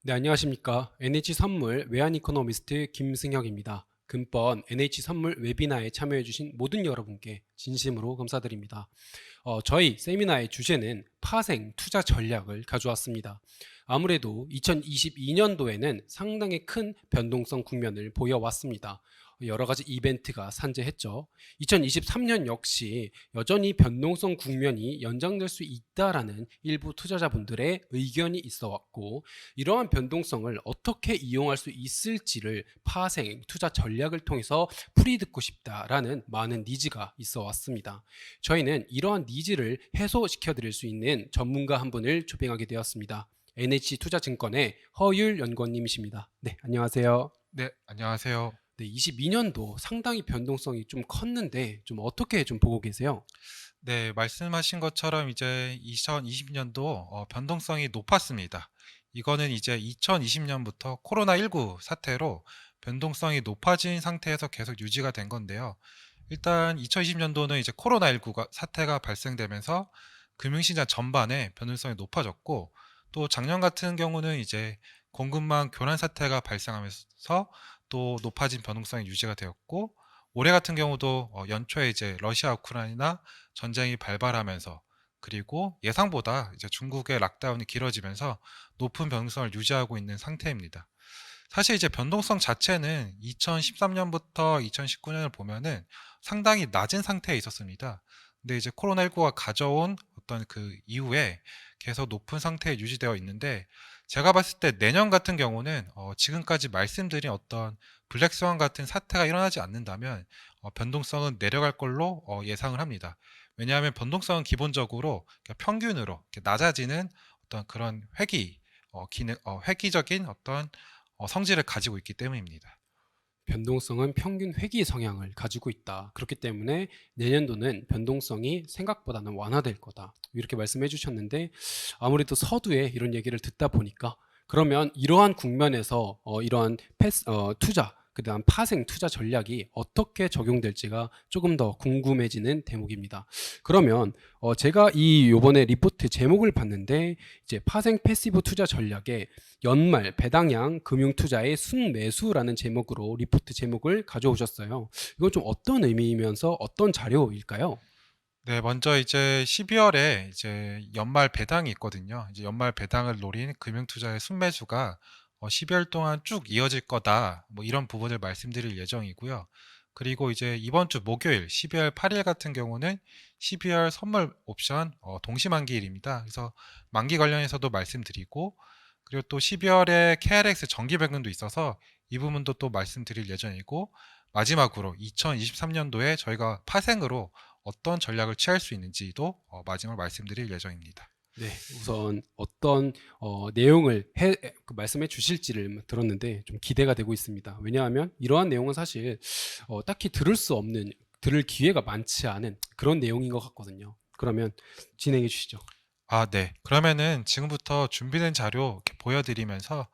네, 안녕하십니까. NH선물 외환 이코노미스트 김승혁입니다. 금번 NH선물 웨비나에 참여해주신 모든 여러분께 진심으로 감사드립니다. 저희 세미나의 주제는 파생 투자 전략을 가져왔습니다. 아무래도 2022년도에는 상당히 큰 변동성 국면을 보여왔습니다. 여러 가지 이벤트가 산재했죠. 2023년 역시 여전히 변동성 국면이 연장될 수 있다라는 일부 투자자분들의 의견이 있어 왔고, 이러한 변동성을 어떻게 이용할 수 있을지를 파생 투자 전략을 통해서 풀이듣고 싶다라는 많은 니즈가 있어 왔습니다. 저희는 이러한 니즈를 해소시켜 드릴 수 있는 전문가 한 분을 초빙하게 되었습니다. NH투자증권의 허율 연구원님이십니다. 네, 안녕하세요. 네, 안녕하세요. 네, 22년도 상당히 변동성이 좀 컸는데 좀 어떻게 좀 보고 계세요? 네, 말씀하신 것처럼 이제 2020년도 변동성이 높았습니다. 이거는 이제 2020년부터 코로나19 사태로 변동성이 높아진 상태에서 계속 유지가 된 건데요. 일단 2020년도는 이제 코로나19가 사태가 발생되면서 금융시장 전반에 변동성이 높아졌고, 또 작년 같은 경우는 이제 공급망 교란 사태가 발생하면서 또 높아진 변동성이 유지가 되었고, 올해 같은 경우도 연초에 이제 러시아 우크라이나 전쟁이 발발하면서, 그리고 예상보다 이제 중국의 락다운이 길어지면서 높은 변동성을 유지하고 있는 상태입니다. 사실 이제 변동성 자체는 2013년부터 2019년을 보면은 상당히 낮은 상태에 있었습니다. 근데 이제 코로나19가 가져온 어떤 그 이후에 계속 높은 상태에 유지되어 있는데, 제가 봤을 때 내년 같은 경우는 지금까지 말씀드린 어떤 블랙스완 같은 사태가 일어나지 않는다면 변동성은 내려갈 걸로 예상을 합니다. 왜냐하면 변동성은 기본적으로 평균으로 이렇게 낮아지는 어떤 그런 획기적인 어떤 성질을 가지고 있기 때문입니다. 변동성은 평균 회귀 성향을 가지고 있다. 그렇기 때문에 내년도는 변동성이 생각보다는 완화될 거다. 이렇게 말씀해 주셨는데, 아무래도 서두에 이런 얘기를 듣다 보니까 그러면 이러한 국면에서 이러한 투자, 그다음 파생 투자 전략이 어떻게 적용될지가 조금 더 궁금해지는 대목입니다. 그러면 제가 이 요번에 리포트 제목을 봤는데, 이제 파생 패시브 투자 전략에 연말 배당량 금융투자의 순매수라는 제목으로 리포트 제목을 가져오셨어요. 이건 좀 어떤 의미이면서 어떤 자료일까요? 네, 먼저 이제 12월에 이제 연말 배당이 있거든요. 이제 연말 배당을 노린 금융투자의 순매수가 12월 동안 쭉 이어질 거다. 뭐 이런 부분을 말씀드릴 예정이고요. 그리고 이제 이번 주 목요일 12월 8일 같은 경우는 12월 선물 옵션 동시 만기일입니다. 그래서 만기 관련해서도 말씀드리고, 그리고 또 12월에 KRX 정기 변경도 있어서 이 부분도 또 말씀드릴 예정이고, 마지막으로 2023년도에 저희가 파생으로 어떤 전략을 취할 수 있는지도 마지막 말씀드릴 예정입니다. 네, 우선 어떤 내용을 말씀해 주실지를 들었는데 좀 기대가 되고 있습니다. 왜냐하면 이러한 내용은 사실 딱히 들을 기회가 많지 않은 그런 내용인 것 같거든요. 그러면 진행해 주시죠. 아, 네. 그러면은 지금부터 준비된 자료 이렇게 보여드리면서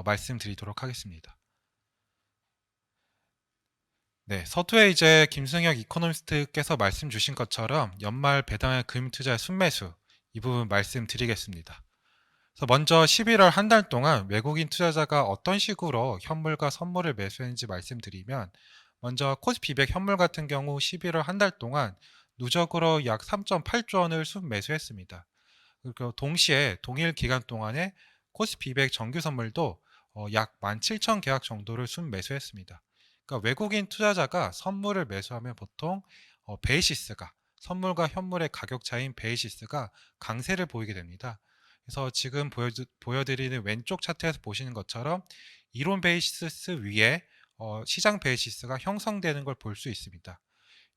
말씀드리도록 하겠습니다. 네, 서두에 이제 김승혁 이코노미스트께서 말씀 주신 것처럼 연말 배당의 금융투자의 순매수 이 부분 말씀드리겠습니다. 그래서 먼저 11월 한 달 동안 외국인 투자자가 어떤 식으로 현물과 선물을 매수했는지 말씀드리면, 먼저 코스피200 현물 같은 경우 11월 한 달 동안 누적으로 약 3.8조 원을 순매수했습니다. 그리고 동시에 동일 기간 동안에 코스피200 정규 선물도 약 17,000 계약 정도를 순매수했습니다. 그러니까 외국인 투자자가 선물을 매수하면 보통 베이시스가, 선물과 현물의 가격 차이인 베이시스가 강세를 보이게 됩니다. 그래서 지금 보여드리는 왼쪽 차트에서 보시는 것처럼 이론 베이시스 위에 시장 베이시스가 형성되는 걸 볼 수 있습니다.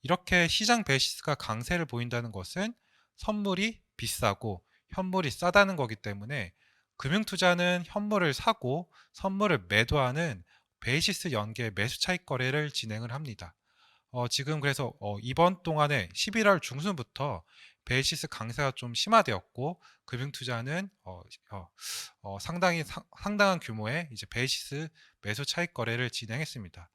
이렇게 시장 베이시스가 강세를 보인다는 것은 선물이 비싸고 현물이 싸다는 거기 때문에, 금융투자는 현물을 사고 선물을 매도하는 베이시스 연계 매수 차익 거래를 진행을 합니다. 지금 그래서 이번 동안에 11월 중순부터 베이시스 강세가 좀 심화되었고, 금융투자는 상당한 규모의 이제 베이시스 매수 차익 거래를 진행했습니다.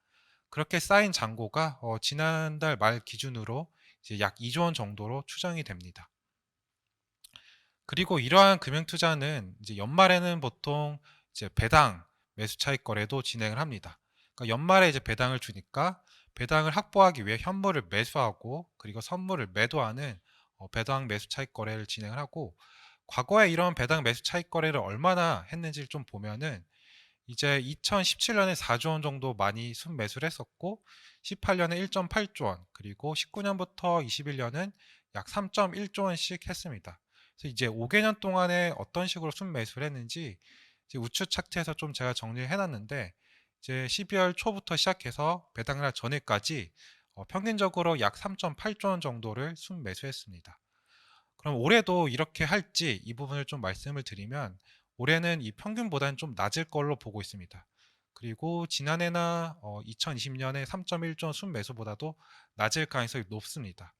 그렇게 쌓인 잔고가 지난달 말 기준으로 이제 약 2조 원 정도로 추정이 됩니다. 그리고 이러한 금융투자는 이제 연말에는 보통 이제 배당 매수 차익 거래도 진행을 합니다. 그러니까 연말에 이제 배당을 주니까 배당을 확보하기 위해 현물을 매수하고 그리고 선물을 매도하는 배당 매수 차익 거래를 진행을 하고, 과거에 이런 배당 매수 차익 거래를 얼마나 했는지를 좀 보면은 이제 2017년에 4조 원 정도 많이 순매수를 했었고, 18년에 1.8조 원, 그리고 19년부터 21년은 약 3.1조 원씩 했습니다. 그래서 이제 5개년 동안에 어떤 식으로 순매수를 했는지 이제 우측 차트에서 좀 제가 정리를 해놨는데, 이제 12월 초부터 시작해서 배당날 전에까지 평균적으로 약 3.8조 원 정도를 순매수했습니다. 그럼 올해도 이렇게 할지 이 부분을 좀 말씀을 드리면, 올해는 이 평균보다는 좀 낮을 걸로 보고 있습니다. 그리고 지난해나 2020년에 3.1조 순매수보다도 낮을 가능성이 높습니다.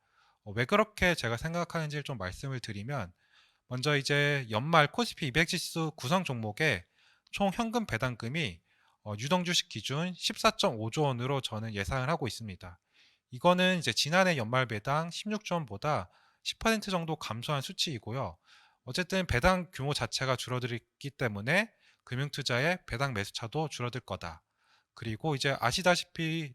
왜 그렇게 제가 생각하는지를 좀 말씀을 드리면, 먼저 이제 연말 코스피 200 지수 구성 종목의 총 현금 배당금이 유동주식 기준 14.5조 원으로 저는 예상을 하고 있습니다. 이거는 이제 지난해 연말 배당 16조 원보다 10% 정도 감소한 수치이고요. 어쨌든 배당 규모 자체가 줄어들기 때문에 금융투자의 배당 매수차도 줄어들 거다. 그리고 이제 아시다시피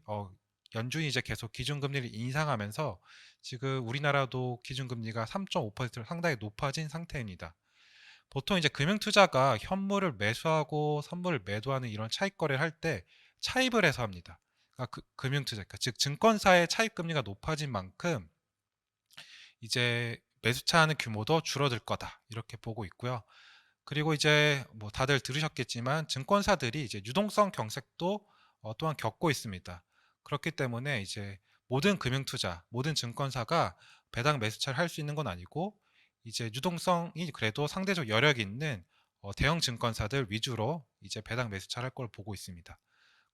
연준이 이제 계속 기준금리를 인상하면서 지금 우리나라도 기준금리가 3.5% 상당히 높아진 상태입니다. 보통 이제 금융투자가 현물을 매수하고 선물을 매도하는 이런 차익 거래를 할 때 차입을 해서 합니다. 그러니까 금융투자, 그러니까 즉 증권사의 차입 금리가 높아진 만큼 이제 매수차하는 규모도 줄어들 거다, 이렇게 보고 있고요. 그리고 이제 뭐 다들 들으셨겠지만 증권사들이 이제 유동성 경색도 또한 겪고 있습니다. 그렇기 때문에 이제 모든 금융투자, 모든 증권사가 배당 매수차를 할 수 있는 건 아니고, 이제 유동성이 그래도 상대적 여력이 있는 대형 증권사들 위주로 이제 배당 매수차를 할 걸 보고 있습니다.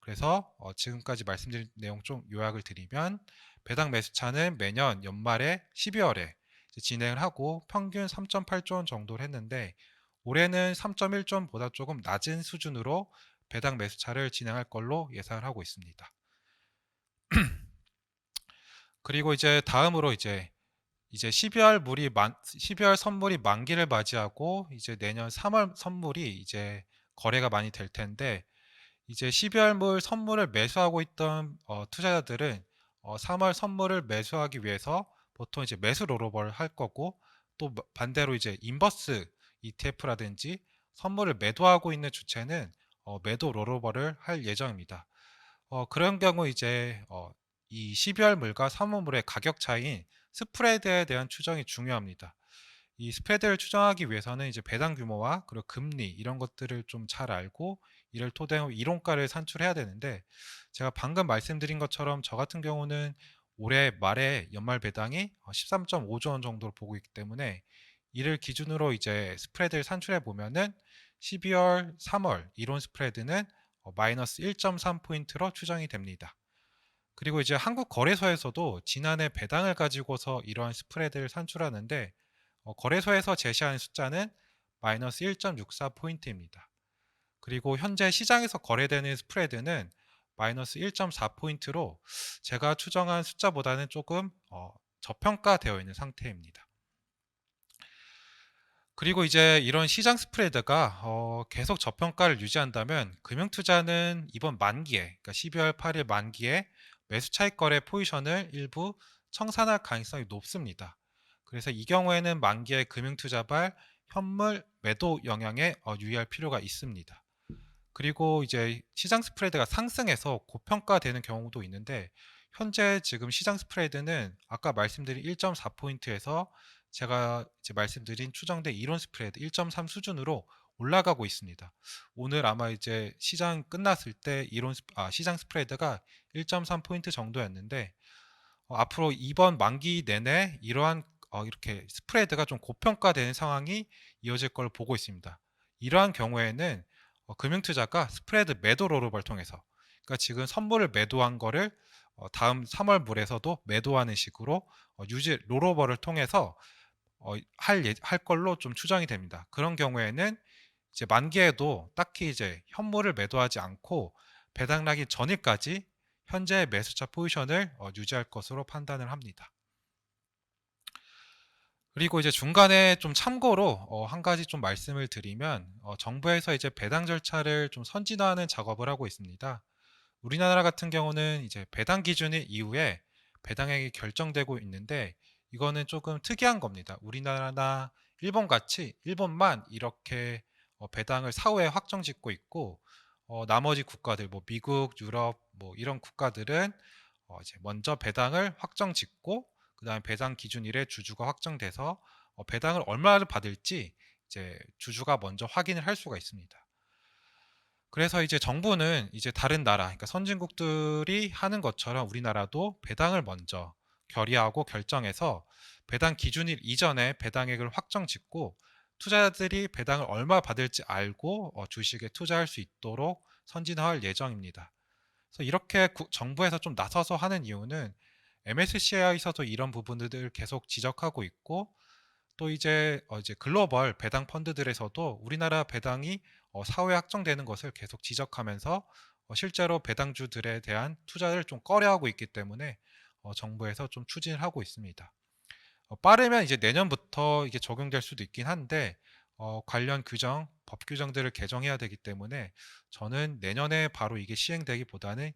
그래서 지금까지 말씀드린 내용 좀 요약을 드리면, 배당 매수차는 매년 연말에 12월에 진행을 하고 평균 3.8조 원 정도를 했는데, 올해는 3.1조 원보다 조금 낮은 수준으로 배당 매수차를 진행할 걸로 예상을 하고 있습니다. 그리고 이제 다음으로 이제 12월 선물이 만기를 맞이하고 이제 내년 3월 선물이 이제 거래가 많이 될 텐데, 이제 12월 선물을 매수하고 있던 투자자들은 3월 선물을 매수하기 위해서 보통 이제 매수 롤오버를 할 거고, 또 반대로 이제 인버스 ETF라든지 선물을 매도하고 있는 주체는 매도 롤오버를 할 예정입니다. 그런 경우 이제 이 12월 물과 3월 물의 가격 차이인 스프레드에 대한 추정이 중요합니다. 이 스프레드를 추정하기 위해서는 이제 배당 규모와 그리고 금리 이런 것들을 좀 잘 알고, 이를 토대로 이론가를 산출해야 되는데, 제가 방금 말씀드린 것처럼 저 같은 경우는 올해 말에 연말 배당이 13.5조 원 정도로 보고 있기 때문에, 이를 기준으로 이제 스프레드를 산출해 보면은 12월, 3월 이론 스프레드는 마이너스 1.3포인트로 추정이 됩니다. 그리고 이제 한국 거래소에서도 지난해 배당을 가지고서 이러한 스프레드를 산출하는데, 거래소에서 제시하는 숫자는 마이너스 1.64포인트입니다. 그리고 현재 시장에서 거래되는 스프레드는 마이너스 1.4포인트로 제가 추정한 숫자보다는 조금 저평가되어 있는 상태입니다. 그리고 이제 이런 시장 스프레드가 계속 저평가를 유지한다면 금융투자는 이번 만기에, 그러니까 12월 8일 만기에 매수 차익 거래 포지션을 일부 청산할 가능성이 높습니다. 그래서 이 경우에는 만기에 금융투자발 현물 매도 영향에 유의할 필요가 있습니다. 그리고 이제 시장 스프레드가 상승해서 고평가되는 경우도 있는데, 현재 지금 시장 스프레드는 아까 말씀드린 1.4포인트에서 제가 이제 말씀드린 추정된 이론 스프레드 1.3 수준으로 올라가고 있습니다. 오늘 아마 이제 시장 끝났을 때 시장 스프레드가 1.3포인트 정도였는데, 앞으로 이번 만기 내내 이러한 이렇게 스프레드가 좀 고평가되는 상황이 이어질 걸 보고 있습니다. 이러한 경우에는 금융투자가 스프레드 매도 롤오버를 통해서, 그러니까 지금 선물을 매도한 거를 다음 3월 물에서도 매도하는 식으로 유지 롤오버를 통해서 할 걸로 좀 추정이 됩니다. 그런 경우에는 이제 만기에도 딱히 이제 현물을 매도하지 않고 배당나기 전일까지 현재 매수차 포지션을 유지할 것으로 판단을 합니다. 그리고 이제 중간에 좀 참고로 한 가지 좀 말씀을 드리면 정부에서 이제 배당 절차를 좀 선진화하는 작업을 하고 있습니다. 우리나라 같은 경우는 이제 배당 기준일 이후에 배당액이 결정되고 있는데 이거는 조금 특이한 겁니다. 우리나라나 일본 같이 일본만 이렇게 배당을 사후에 확정 짓고 있고 나머지 국가들 뭐 미국, 유럽 뭐 이런 국가들은 이제 먼저 배당을 확정 짓고 그다음에 배당 기준일에 주주가 확정돼서 배당을 얼마를 받을지 이제 주주가 먼저 확인을 할 수가 있습니다. 그래서 이제 정부는 이제 다른 나라, 그러니까 선진국들이 하는 것처럼 우리나라도 배당을 먼저 결의하고 결정해서 배당 기준일 이전에 배당액을 확정 짓고 투자자들이 배당을 얼마 받을지 알고 주식에 투자할 수 있도록 선진화할 예정입니다. 그래서 이렇게 정부에서 좀 나서서 하는 이유는 MSCI에서도 이런 부분들을 계속 지적하고 있고 또 이제 글로벌 배당 펀드들에서도 우리나라 배당이 사후에 확정되는 것을 계속 지적하면서 실제로 배당주들에 대한 투자를 좀 꺼려하고 있기 때문에 정부에서 좀 추진을 하고 있습니다. 빠르면 이제 내년부터 이게 적용될 수도 있긴 한데 관련 규정, 법 규정들을 개정해야 되기 때문에 저는 내년에 바로 이게 시행되기보다는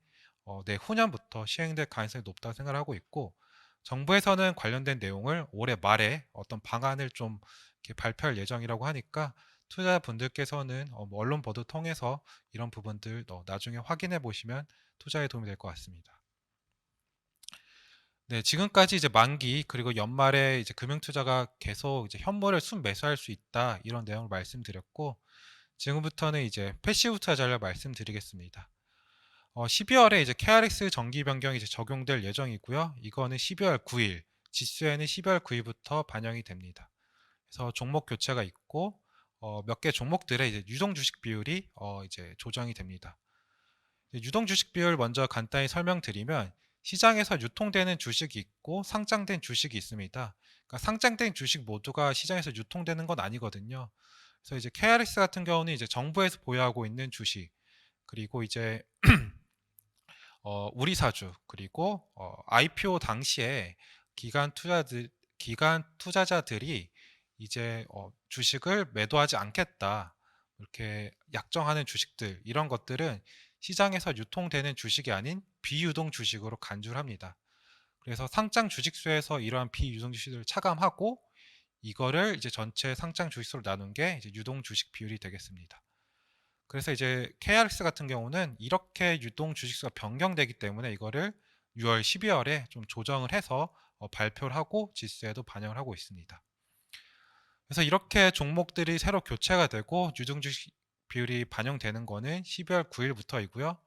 내후년부터 시행될 가능성이 높다고 생각을 하고 있고 정부에서는 관련된 내용을 올해 말에 어떤 방안을 좀 이렇게 발표할 예정이라고 하니까 투자자분들께서는 뭐 언론 보도 통해서 이런 부분들 나중에 확인해 보시면 투자에 도움이 될 것 같습니다. 네, 지금까지 이제 만기 그리고 연말에 이제 금융투자가 계속 이제 현물을 순매수할 수 있다 이런 내용을 말씀드렸고 지금부터는 이제 패시브 투자 전략 말씀드리겠습니다. 12월에 이제 KRX 정기 변경이 이제 적용될 예정이고요. 이거는 12월 9일, 지수에는 12월 9일부터 반영이 됩니다. 그래서 종목 교체가 있고 몇 개 종목들의 이제 유동 주식 비율이 이제 조정이 됩니다. 유동 주식 비율 먼저 간단히 설명드리면 시장에서 유통되는 주식이 있고 상장된 주식이 있습니다. 그러니까 상장된 주식 모두가 시장에서 유통되는 건 아니거든요. 그래서 이제 KRX 같은 경우는 이제 정부에서 보유하고 있는 주식 그리고 이제 우리 사주 그리고 IPO 당시에 기관 투자자들이 이제 주식을 매도하지 않겠다 이렇게 약정하는 주식들 이런 것들은 시장에서 유통되는 주식이 아닌 비유동 주식으로 간주를 합니다. 그래서 상장 주식수에서 이러한 비유동 주식을 차감하고 이거를 이제 전체 상장 주식수로 나눈 게 이제 유동 주식 비율이 되겠습니다. 그래서 이제 KRX 같은 경우는 이렇게 유동 주식수가 변경되기 때문에 이거를 6월, 12월에 좀 조정을 해서 발표를 하고 지수에도 반영을 하고 있습니다. 그래서 이렇게 종목들이 새로 교체가 되고 유동 주식 비율이 반영되는 거는 12월 9일부터이고요.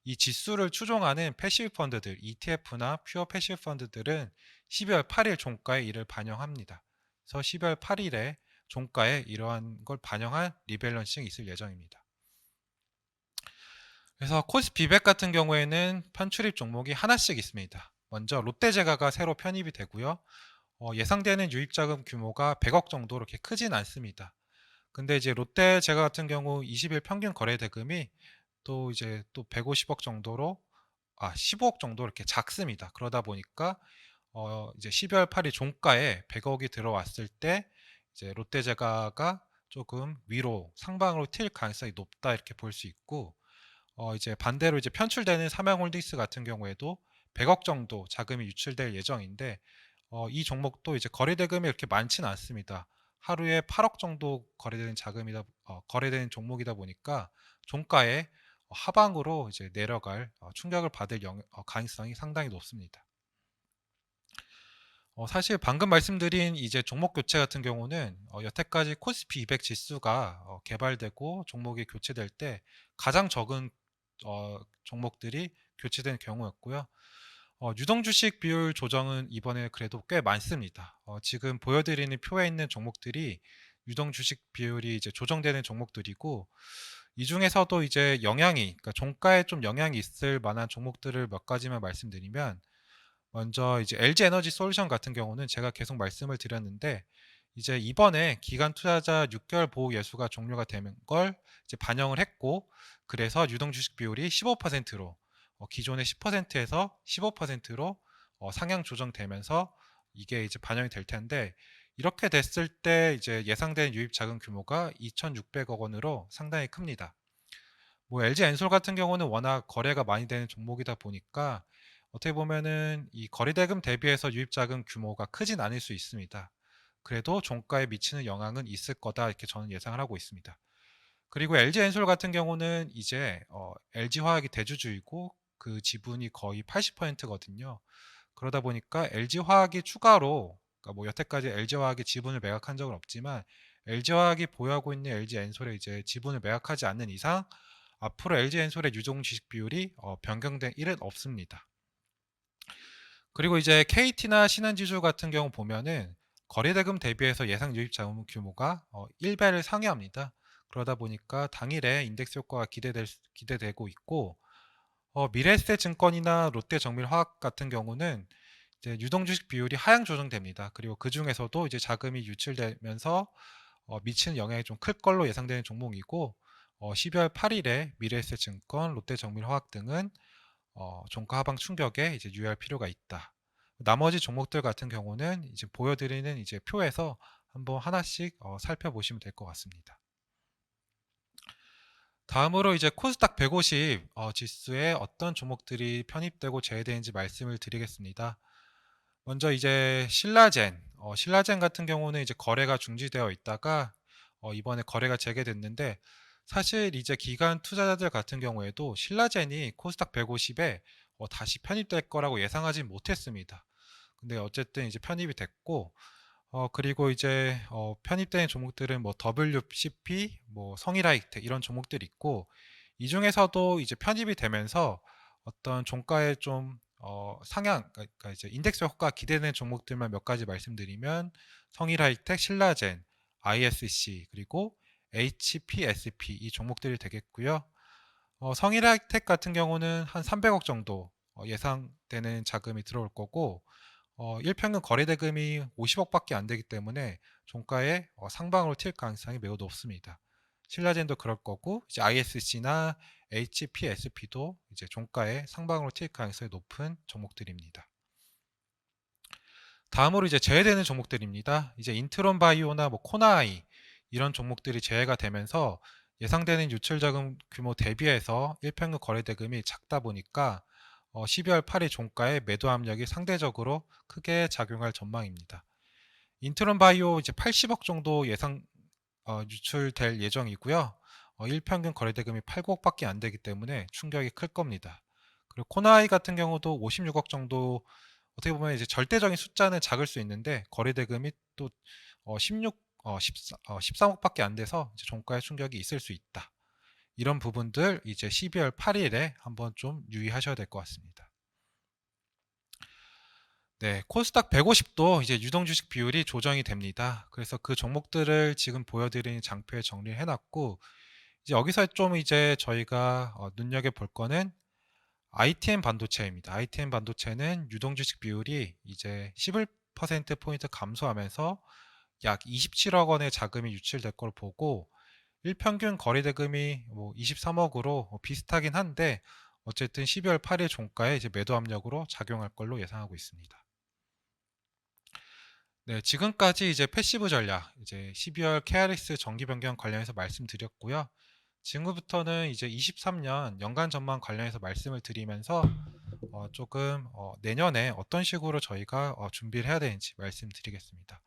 이 지수를 추종하는 패시브 펀드들, ETF나 퓨어 패시브 펀드들은 12월 8일 종가에 이를 반영합니다. 그래서 12월 8일에 종가에 이러한 걸 반영한 리밸런싱이 있을 예정입니다. 그래서 코스피 200 같은 경우에는 편출입 종목이 하나씩 있습니다. 먼저 롯데제과가 새로 편입이 되고요. 예상되는 유입자금 규모가 100억 정도 이렇게 크진 않습니다. 근데 이제 롯데제과 같은 경우 20일 평균 거래 대금이 또 이제 또 150억 정도로 15억 정도 이렇게 작습니다. 그러다 보니까 이제 12월 8일 종가에 100억이 들어왔을 때 이제 롯데제과가 조금 위로 상방으로 튈 가능성이 높다 이렇게 볼 수 있고 이제 반대로 이제 편출되는 삼양홀딩스 같은 경우에도 100억 정도 자금이 유출될 예정인데 이 종목도 이제 거래 대금이 이렇게 많지는 않습니다. 하루에 8억 정도 거래되는 종목이다 보니까 종가에 하방으로 이제 내려갈 충격을 받을 가능성이 상당히 높습니다. 사실 방금 말씀드린 이제 종목 교체 같은 경우는 여태까지 코스피 200 지수가 개발되고 종목이 교체될 때 가장 적은 종목들이 교체된 경우였고요. 유동 주식 비율 조정은 이번에 그래도 꽤 많습니다. 지금 보여드리는 표에 있는 종목들이 유동 주식 비율이 이제 조정되는 종목들이고 이 중에서도 이제 그러니까 종가에 좀 영향이 있을 만한 종목들을 몇 가지만 말씀드리면 먼저 이제 LG 에너지 솔루션 같은 경우는 제가 계속 말씀을 드렸는데 이제 이번에 기간 투자자 6개월 보호 예수가 종료가 되는 걸 이제 반영을 했고 그래서 유동 주식 비율이 15%로 기존의 10%에서 15%로 상향 조정되면서 이게 이제 반영이 될 텐데 이렇게 됐을 때 이제 예상된 유입 자금 규모가 2,600억 원으로 상당히 큽니다. 뭐 LG 엔솔 같은 경우는 워낙 거래가 많이 되는 종목이다 보니까 어떻게 보면은 이 거래대금 대비해서 유입 자금 규모가 크진 않을 수 있습니다. 그래도 종가에 미치는 영향은 있을 거다 이렇게 저는 예상을 하고 있습니다. 그리고 LG 엔솔 같은 경우는 이제 LG 화학이 대주주이고 그 지분이 거의 80%거든요. 그러다 보니까 LG 화학이 추가로, 그러니까 뭐 여태까지 LG 화학이 지분을 매각한 적은 없지만 LG 화학이 보유하고 있는 LG 엔솔에 이제 지분을 매각하지 않는 이상 앞으로 LG 엔솔의 유동 주식 비율이 변경된 일은 없습니다. 그리고 이제 KT나 신한지주 같은 경우 보면은 거래대금 대비해서 예상 유입 자금 규모가 1배를 상회합니다. 그러다 보니까 당일에 인덱스 효과가 기대되고 있고, 미래에셋증권이나 롯데정밀화학 같은 경우는 이제 유동주식 비율이 하향 조정됩니다. 그리고 그 중에서도 이제 자금이 유출되면서 미치는 영향이 좀 클 걸로 예상되는 종목이고, 12월 8일에 미래에셋증권, 롯데정밀화학 등은 종가 하방 충격에 이제 유의할 필요가 있다. 나머지 종목들 같은 경우는 이제 보여드리는 이제 표에서 한번 하나씩 살펴보시면 될 것 같습니다. 다음으로 이제 코스닥 150 지수에 어떤 종목들이 편입되고 제외되는지 말씀을 드리겠습니다. 먼저 이제 신라젠 같은 경우는 이제 거래가 중지되어 있다가 이번에 거래가 재개됐는데, 사실 이제 기관 투자자들 같은 경우에도 신라젠이 코스닥 150에 다시 편입될 거라고 예상하지 못했습니다. 근데 어쨌든 이제 편입이 됐고, 그리고 이제 편입된 종목들은 뭐 WCP, 뭐 성일하이텍 이런 종목들이 있고, 이 중에서도 이제 편입이 되면서 어떤 종가에 좀 상향, 그러니까 이제 인덱스 효과 기대되는 종목들만 몇 가지 말씀드리면 성일하이텍, 신라젠, ISC 그리고 HPSP 이 종목들이 되겠고요. 성일하이텍 같은 경우는 한 300억 정도 예상되는 자금이 들어올 거고, 일평균 거래대금이 50억밖에 안 되기 때문에 종가에 상방으로 튈 가능성이 매우 높습니다. 신라젠도 그럴 거고, 이제 ISC나 HPSP도 이제 종가에 상방으로 튈 가능성이 높은 종목들입니다. 다음으로 이제 제외되는 종목들입니다. 이제 인트론 바이오나 뭐 코나아이 이런 종목들이 제외가 되면서 예상되는 유출 자금 규모 대비해서 일평균 거래대금이 작다 보니까 12월 8일 종가에 매도 압력이 상대적으로 크게 작용할 전망입니다. 인트론 바이오 이제 80억 정도 예상 유출될 예정이고요. 일평균 거래대금이 8억밖에 안 되기 때문에 충격이 클 겁니다. 그리고 코나이 같은 경우도 56억 정도, 어떻게 보면 이제 절대적인 숫자는 작을 수 있는데 거래대금이 또 13억밖에 안 돼서 이제 종가에 충격이 있을 수 있다. 이런 부분들 이제 12월 8일에 한번 좀 유의하셔야 될 것 같습니다. 네, 코스닥 150도 이제 유동주식 비율이 조정이 됩니다. 그래서 그 종목들을 지금 보여드린 장표에 정리를 해놨고, 이제 여기서 좀 이제 저희가 눈여겨볼 거는 ITM 반도체입니다. ITM 반도체는 유동주식 비율이 이제 11%포인트 감소하면서 약 27억 원의 자금이 유출될 걸 보고, 일평균 거래대금이 뭐 23억으로 비슷하긴 한데, 어쨌든 12월 8일 종가에 이제 매도 압력으로 작용할 걸로 예상하고 있습니다. 네, 지금까지 이제 패시브 전략, 이제 12월 KRX 정기 변경 관련해서 말씀드렸고요. 지금부터는 이제 23년 연간 전망 관련해서 말씀을 드리면서 조금 내년에 어떤 식으로 저희가 준비를 해야 되는지 말씀드리겠습니다.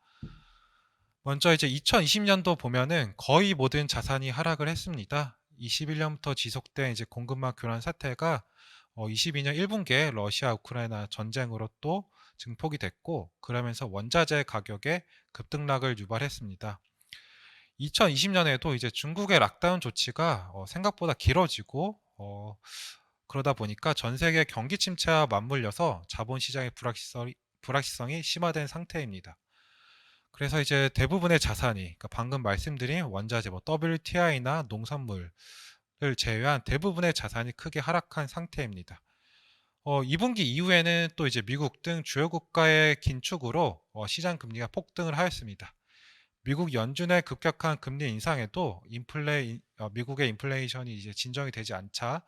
먼저 이제 2020년도 보면은 거의 모든 자산이 하락을 했습니다. 21년부터 지속된 이제 공급망 교란 사태가 22년 1분기에 러시아 우크라이나 전쟁으로 또 증폭이 됐고, 그러면서 원자재 가격에 급등락을 유발했습니다. 2020년에도 이제 중국의 락다운 조치가 생각보다 길어지고, 그러다 보니까 전 세계 경기 침체와 맞물려서 자본시장의 불확실성이 심화된 상태입니다. 그래서 이제 대부분의 자산이, 그러니까 방금 말씀드린 원자재, 뭐 WTI나 농산물을 제외한 대부분의 자산이 크게 하락한 상태입니다. 2분기 이후에는 또 이제 미국 등 주요 국가의 긴축으로 시장 금리가 폭등을 하였습니다. 미국 연준의 급격한 금리 인상에도 미국의 인플레이션이 이제 진정이 되지 않자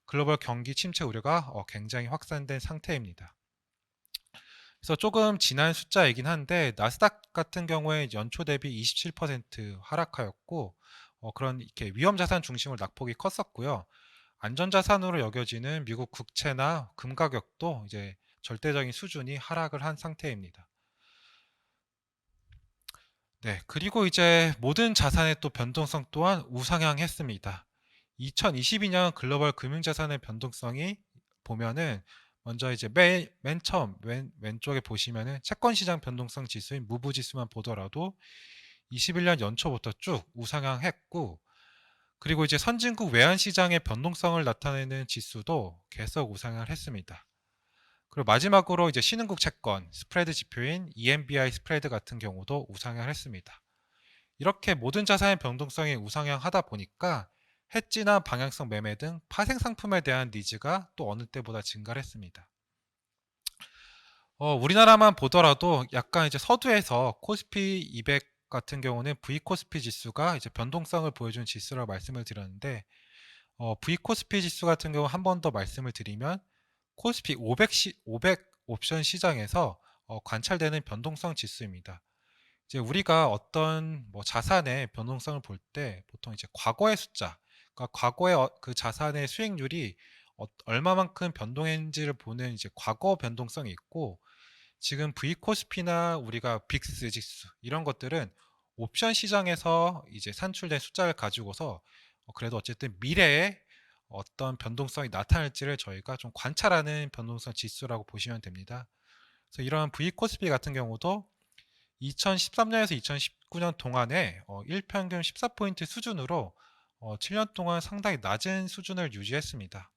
글로벌 경기 침체 우려가 굉장히 확산된 상태입니다. 그래서 조금 지난 숫자이긴 한데 나스닥 같은 경우에 연초 대비 27% 하락하였고 그런 이렇게 위험 자산 중심으로 낙폭이 컸었고요. 안전 자산으로 여겨지는 미국 국채나 금 가격도 이제 절대적인 수준이 하락을 한 상태입니다. 네, 그리고 이제 모든 자산의 또 변동성 또한 우상향했습니다. 2022년 글로벌 금융자산의 변동성이 보면은 먼저 이제 맨 처음 왼쪽에 보시면은 채권 시장 변동성 지수인 무브 지수만 보더라도 21년 연초부터 쭉 우상향했고, 그리고 이제 선진국 외환 시장의 변동성을 나타내는 지수도 계속 우상향을 했습니다. 그리고 마지막으로 이제 신흥국 채권 스프레드 지표인 EMBI 스프레드 같은 경우도 우상향을 했습니다. 이렇게 모든 자산의 변동성이 우상향하다 보니까 해지나 방향성 매매 등 파생 상품에 대한 니즈가 또 어느 때보다 증가를 했습니다. 우리나라만 보더라도 약간 이제 서두에서 코스피 200 같은 경우는 V 코스피 지수가 이제 변동성을 보여준 지수라고 말씀을 드렸는데, V 코스피 지수 같은 경우 한 번 더 말씀을 드리면 코스피 500 옵션 시장에서 관찰되는 변동성 지수입니다. 이제 우리가 어떤 뭐 자산의 변동성을 볼 때 보통 이제 과거의 숫자, 그러니까 과거의 그 자산의 수익률이 얼마만큼 변동했는지를 보는 이제 과거 변동성이 있고, 지금 V코스피나 우리가 빅스 지수 이런 것들은 옵션 시장에서 이제 산출된 숫자를 가지고서 그래도 어쨌든 미래에 어떤 변동성이 나타날지를 저희가 좀 관찰하는 변동성 지수라고 보시면 됩니다. 그래서 이런 V코스피 같은 경우도 2013년에서 2019년 동안에 일평균 14포인트 수준으로 7년 동안 상당히 낮은 수준을 유지했습니다.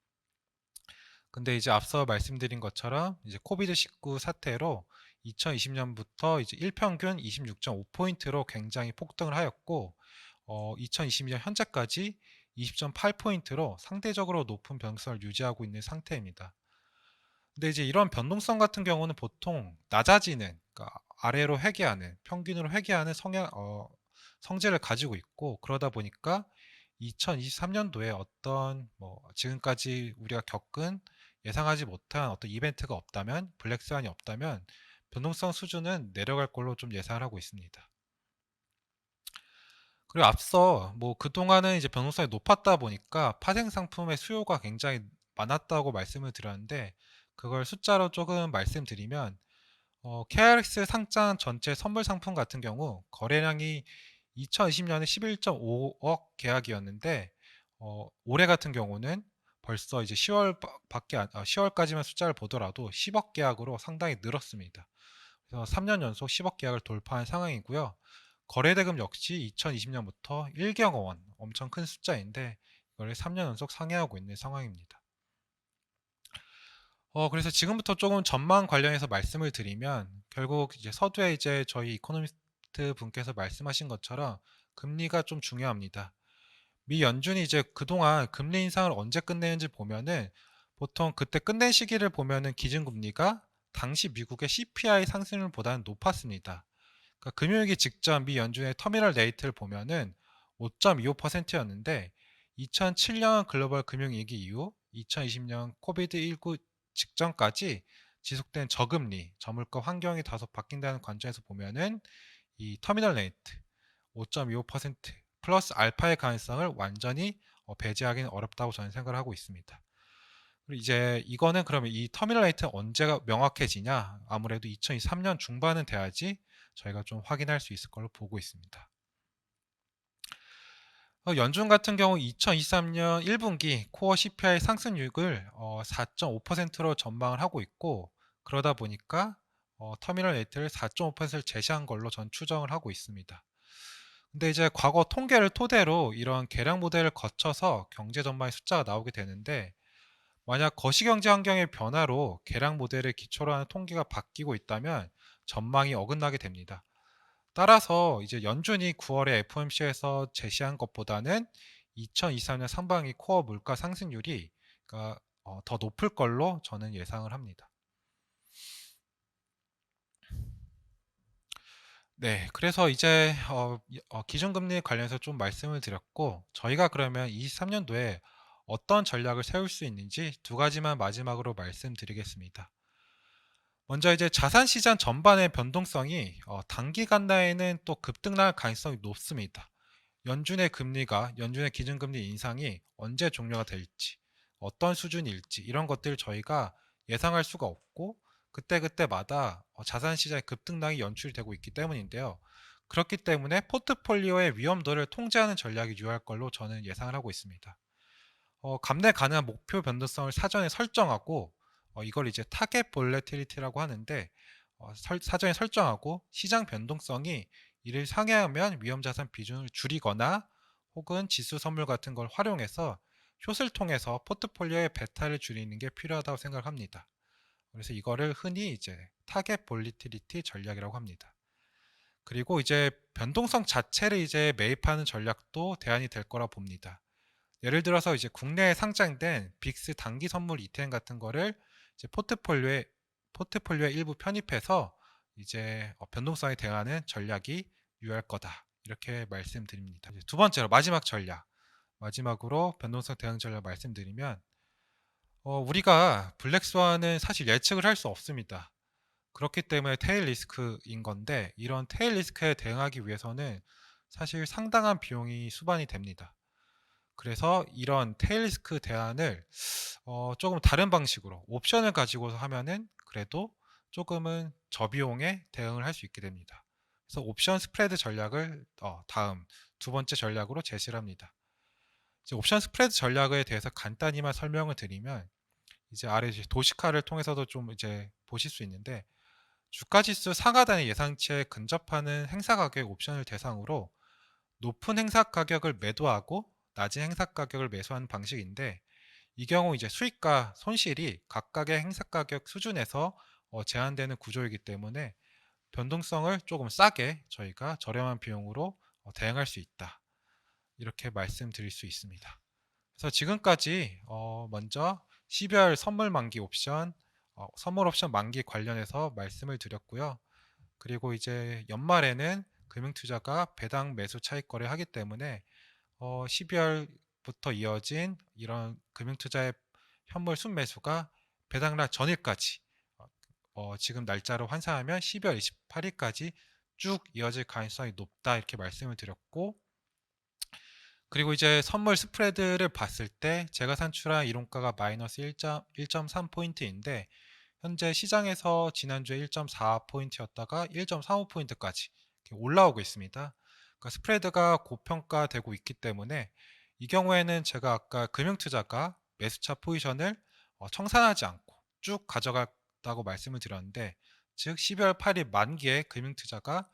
근데 이제 앞서 말씀드린 것처럼 이제 코비드-19 사태로 2020년부터 이제 일평균 26.5포인트로 굉장히 폭등을 하였고, 2022년 현재까지 20.8포인트로 상대적으로 높은 변동성을 유지하고 있는 상태입니다. 근데 이제 이런 변동성 같은 경우는 보통 낮아지는, 그러니까 아래로 회귀하는, 평균으로 회귀하는 성질을 가지고 있고, 그러다 보니까 2023년도에 어떤 뭐 지금까지 우리가 겪은 예상하지 못한 어떤 이벤트가 없다면, 블랙스완이 없다면 변동성 수준은 내려갈 걸로 좀 예상을 하고 있습니다. 그리고 앞서 뭐 그동안은 이제 변동성이 높았다 보니까 파생 상품의 수요가 굉장히 많았다고 말씀을 드렸는데, 그걸 숫자로 조금 말씀드리면 KRX 상장 전체 선물 상품 같은 경우 거래량이 2020년에 11.5억 계약이었는데, 올해 같은 경우는 벌써 이제 10월까지만 숫자를 보더라도 10억 계약으로 상당히 늘었습니다. 그래서 3년 연속 10억 계약을 돌파한 상황이고요. 거래대금 역시 2020년부터 1경억 원, 엄청 큰 숫자인데 이걸 3년 연속 상회하고 있는 상황입니다. 그래서 지금부터 조금 전망 관련해서 말씀을 드리면, 결국 이제 서두에 이제 저희 이코노미스트 분께서 말씀하신 것처럼 금리가 좀 중요합니다. 미 연준이 이제 그동안 금리 인상을 언제 끝내는지 보면은 보통 그때 끝낸 시기를 보면은 기준금리가 당시 미국의 CPI 상승률보다는 높았습니다. 그러니까 금융위기 직전 미 연준의 터미널 레이트를 보면은 5.25%였는데 2007년 글로벌 금융위기 이후 2020년 코비드19 직전까지 지속된 저금리, 저물가 환경이 다소 바뀐다는 관점에서 보면은 이 터미널 레이트 5.25% 플러스 알파의 가능성을 완전히 배제하기는 어렵다고 저는 생각을 하고 있습니다. 그리고 이제 이거는 그러면 이 터미널 레이트는 언제가 명확해지냐? 아무래도 2023년 중반은 돼야지 저희가 좀 확인할 수 있을 걸로 보고 있습니다. 연준 같은 경우 2023년 1분기 코어 CPI 상승률을 4.5%로 전망을 하고 있고, 그러다 보니까 터미널 레이트를 4.5%를 제시한 걸로 전 추정을 하고 있습니다. 근데 이제 과거 통계를 토대로 이런 계량 모델을 거쳐서 경제 전망의 숫자가 나오게 되는데, 만약 거시경제 환경의 변화로 계량 모델을 기초로 하는 통계가 바뀌고 있다면 전망이 어긋나게 됩니다. 따라서 이제 연준이 9월에 FOMC에서 제시한 것보다는 2023년 상반기 코어 물가 상승률이 그러니까 더 높을 걸로 저는 예상을 합니다. 네, 그래서 이제 기준금리 관련해서 좀 말씀을 드렸고, 저희가 그러면 23년도에 어떤 전략을 세울 수 있는지 두 가지만 마지막으로 말씀드리겠습니다. 먼저 이제 자산 시장 전반의 변동성이 단기간 내에는 또 급등할 가능성이 높습니다. 연준의 기준금리 인상이 언제 종료가 될지, 어떤 수준일지 이런 것들을 저희가 예상할 수가 없고 그때그때마다 자산 시장의 급등락이 연출이 되고 있기 때문인데요. 그렇기 때문에 포트폴리오의 위험도를 통제하는 전략이 유효할 걸로 저는 예상을 하고 있습니다. 감내 가능한 목표 변동성을 사전에 설정하고 이걸 이제 타겟 볼레틸리티라고 하는데 사전에 설정하고 시장 변동성이 이를 상회하면 위험 자산 비중을 줄이거나 혹은 지수 선물 같은 걸 활용해서 숏을 통해서 포트폴리오의 베타를 줄이는 게 필요하다고 생각합니다. 그래서 이거를 흔히 이제 타겟 볼리티리티 전략이라고 합니다. 그리고 이제 변동성 자체를 이제 매입하는 전략도 대안이 될 거라 봅니다. 예를 들어서 이제 국내에 상장된 빅스 단기 선물 ETF 같은 거를 이제 포트폴리오에 일부 편입해서 이제 변동성에 대응하는 전략이 유효할 거다. 이렇게 말씀드립니다. 이제 두 번째로 마지막 전략. 마지막으로 변동성 대응 전략 말씀드리면 우리가 블랙스완은 사실 예측을 할 수 없습니다. 그렇기 때문에 테일 리스크인 건데 이런 테일 리스크에 대응하기 위해서는 사실 상당한 비용이 수반이 됩니다. 그래서 이런 테일 리스크 대안을 조금 다른 방식으로 옵션을 가지고서 하면은 그래도 조금은 저비용에 대응을 할 수 있게 됩니다. 그래서 옵션 스프레드 전략을 다음 두 번째 전략으로 제시를 합니다. 이제 옵션 스프레드 전략에 대해서 간단히만 설명을 드리면 이제 아래 이제 도시카를 통해서도 좀 이제 보실 수 있는데 주가지수 상하단의 예상치에 근접하는 행사 가격 옵션을 대상으로 높은 행사 가격을 매도하고 낮은 행사 가격을 매수하는 방식인데 이 경우 이제 수익과 손실이 각각의 행사 가격 수준에서 제한되는 구조이기 때문에 변동성을 조금 싸게 저희가 저렴한 비용으로 대응할 수 있다. 이렇게 말씀드릴 수 있습니다. 그래서 지금까지 먼저 12월 선물 만기 옵션, 선물 옵션 만기 관련해서 말씀을 드렸고요. 그리고 이제 연말에는 금융투자가 배당 매수 차익 거래하기 때문에 12월부터 이어진 이런 금융투자의 현물 순매수가 배당날 전일까지 지금 날짜로 환산하면 12월 28일까지 쭉 이어질 가능성이 높다 이렇게 말씀을 드렸고 그리고 이제 선물 스프레드를 봤을 때 제가 산출한 이론가가 마이너스 1.3포인트인데 현재 시장에서 지난주에 1.4포인트였다가 1.35포인트까지 올라오고 있습니다. 그러니까 스프레드가 고평가되고 있기 때문에 이 경우에는 제가 아까 금융투자가 매수차 포지션을 청산하지 않고 쭉 가져갔다고 말씀을 드렸는데 즉 12월 8일 만기에 금융투자가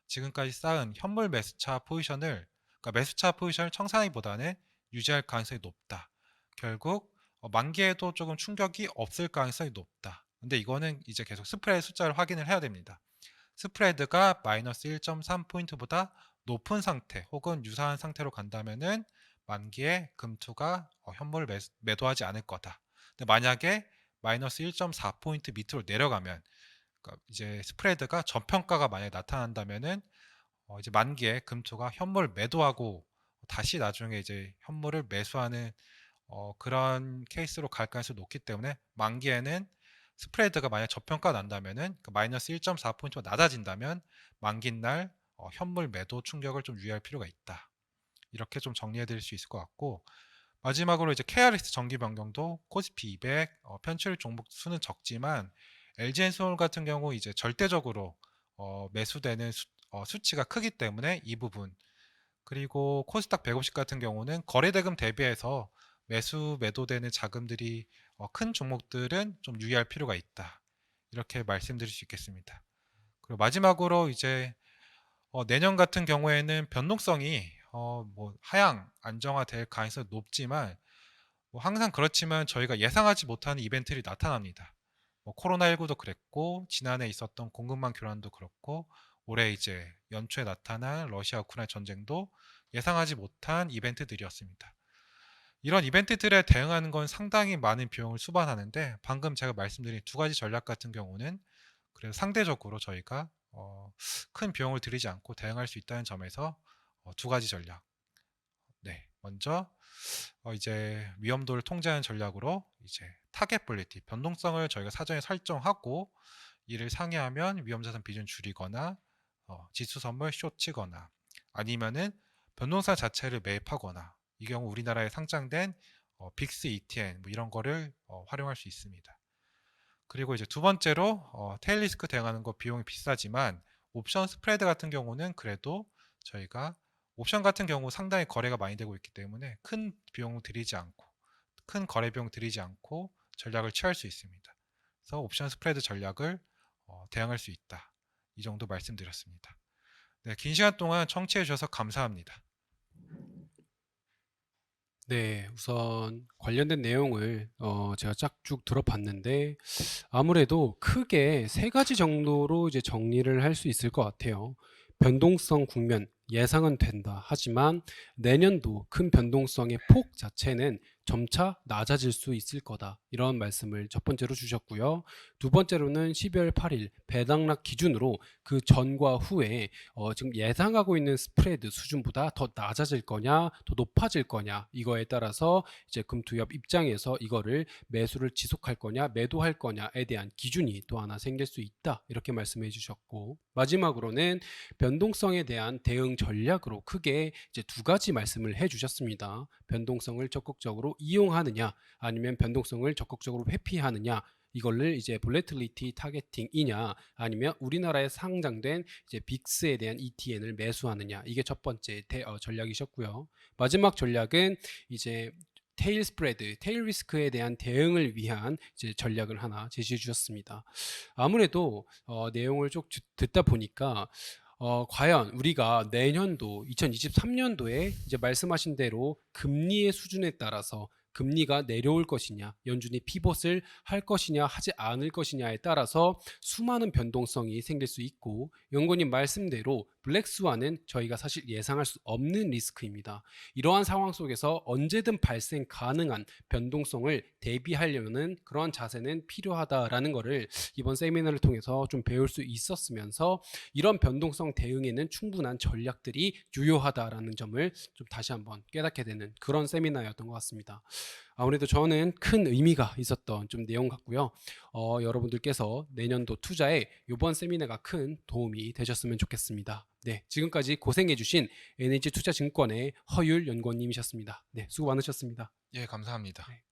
지금까지 쌓은 현물 매수차 포지션을 그러니까 매수차 포지션을 청산하기보다는 유지할 가능성이 높다. 결국 만기에도 조금 충격이 없을 가능성이 높다. 근데 이거는 이제 계속 스프레드 숫자를 확인을 해야 됩니다. 스프레드가 마이너스 1.3포인트보다 높은 상태 혹은 유사한 상태로 간다면은 만기에 금투가 현물을 매도하지 않을 거다. 근데 만약에 마이너스 1.4포인트 밑으로 내려가면 그러니까 이제 스프레드가 저평가가 만약에 나타난다면은 이제 만기에 금투가 현물을 매도하고 다시 나중에 이제 현물을 매수하는 그런 케이스로 갈 가능성이 높기 때문에 만기에는 스프레드가 만약 저평가 난다면은 그 마이너스 1.4포인트가 낮아진다면 만기 날 현물 매도 충격을 좀 유의할 필요가 있다. 이렇게 좀 정리해 드릴 수 있을 것 같고 마지막으로 이제 KRX 정기 변경도 코스피 200 편출 종목 수는 적지만 LG엔솔 같은 경우 이제 절대적으로 매수되는 수치가 크기 때문에 이 부분 그리고 코스닥 150 같은 경우는 거래대금 대비해서 매도되는 자금들이 큰 종목들은 좀 유의할 필요가 있다. 이렇게 말씀드릴 수 있겠습니다. 그리고 마지막으로 이제 내년 같은 경우에는 변동성이 뭐 하향 안정화될 가능성이 높지만 뭐 항상 그렇지만 저희가 예상하지 못하는 이벤트들이 나타납니다. 뭐 코로나19도 그랬고 지난해 있었던 공급망 교란도 그렇고 올해 이제 연초에 나타난 러시아 우크라이나 전쟁도 예상하지 못한 이벤트들이었습니다. 이런 이벤트들에 대응하는 건 상당히 많은 비용을 수반하는데 방금 제가 말씀드린 두 가지 전략 같은 경우는 그래서 상대적으로 저희가 큰 비용을 들이지 않고 대응할 수 있다는 점에서 두 가지 전략. 네, 먼저 이제 위험도를 통제하는 전략으로 이제 타겟 볼리티 변동성을 저희가 사전에 설정하고 이를 상회하면 위험자산 비중 줄이거나 지수 선물 숏 치거나 아니면은 변동사 자체를 매입하거나 이 경우 우리나라에 상장된 빅스 ETN 뭐 이런 거를 활용할 수 있습니다. 그리고 이제 두 번째로 테일 리스크 대응하는 거 비용이 비싸지만 옵션 스프레드 같은 경우는 그래도 저희가 옵션 같은 경우 상당히 거래가 많이 되고 있기 때문에 큰 거래 비용 들이지 않고 전략을 취할 수 있습니다. 그래서 옵션 스프레드 전략을 대응할 수 있다. 이 정도 말씀드렸습니다. 네, 긴 시간 동안 청취해 주셔서 감사합니다. 네, 우선 관련된 내용을 제가 쫙쭉 들어봤는데 아무래도 크게 세 가지 정도로 이제 정리를 할 수 있을 것 같아요. 변동성 국면 예상은 된다. 하지만 내년도 큰 변동성의 폭 자체는 점차 낮아질 수 있을 거다. 이런 말씀을 첫 번째로 주셨고요. 두 번째로는 12월 8일 배당락 기준으로 그 전과 후에 지금 예상하고 있는 스프레드 수준보다 더 낮아질 거냐, 더 높아질 거냐 이거에 따라서 이제 금투협 입장에서 이거를 매수를 지속할 거냐, 매도할 거냐에 대한 기준이 또 하나 생길 수 있다. 이렇게 말씀해 주셨고 마지막으로는 변동성에 대한 대응 전략으로 크게 이제 두 가지 말씀을 해 주셨습니다. 변동성을 적극적으로 이용하느냐, 아니면 변동성을 적극적으로 회피하느냐. 이거를 이제 볼레틸리티 타겟팅이냐 아니면 우리나라에 상장된 이제 빅스에 대한 ETN을 매수하느냐 이게 첫 번째 전략이셨고요. 마지막 전략은 이제 테일 스프레드, 테일 리스크에 대한 대응을 위한 이제 전략을 하나 제시해 주셨습니다. 아무래도 내용을 쭉 듣다 보니까 과연 우리가 내년도 2023년도에 이제 말씀하신 대로 금리의 수준에 따라서 금리가 내려올 것이냐, 연준이 피벗을 할 것이냐, 하지 않을 것이냐에 따라서 수많은 변동성이 생길 수 있고, 연구님 말씀대로 블랙스완은 저희가 사실 예상할 수 없는 리스크입니다. 이러한 상황 속에서 언제든 발생 가능한 변동성을 대비하려는 그러한 자세는 필요하다라는 것을 이번 세미나를 통해서 좀 배울 수 있었으면서 이런 변동성 대응에는 충분한 전략들이 유효하다라는 점을 좀 다시 한번 깨닫게 되는 그런 세미나였던 것 같습니다. 아무래도 저는 큰 의미가 있었던 좀 내용 같고요. 여러분들께서 내년도 투자에 이번 세미나가 큰 도움이 되셨으면 좋겠습니다. 네, 지금까지 고생해주신 NH투자증권의 허율 연구원님이셨습니다. 네, 수고 많으셨습니다. 예, 감사합니다. 네.